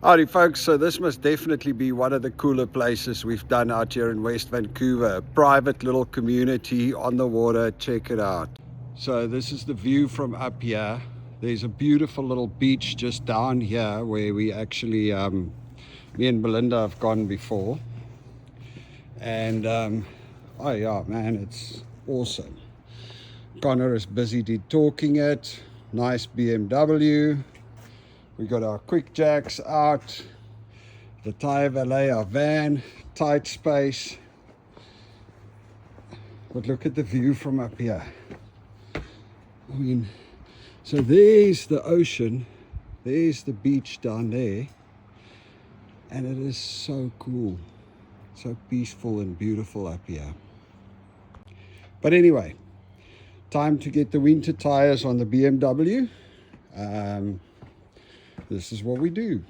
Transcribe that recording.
Howdy folks, so this must definitely be one of the cooler places we've done out here in West Vancouver. A private little community on the water, check it out. So this is the view from up here. There's a beautiful little beach just down here where we actually, me and Belinda have gone before. And oh yeah, man, it's awesome. Connor is busy talking it. Nice BMW. We got our QuickJacks out, the TireValet, our van, tight space. But look at the view from up here. I mean, so there's the ocean, there's the beach down there, and it is so cool, so peaceful and beautiful up here. But anyway, time to get the winter tires on the BMW. This is what we do.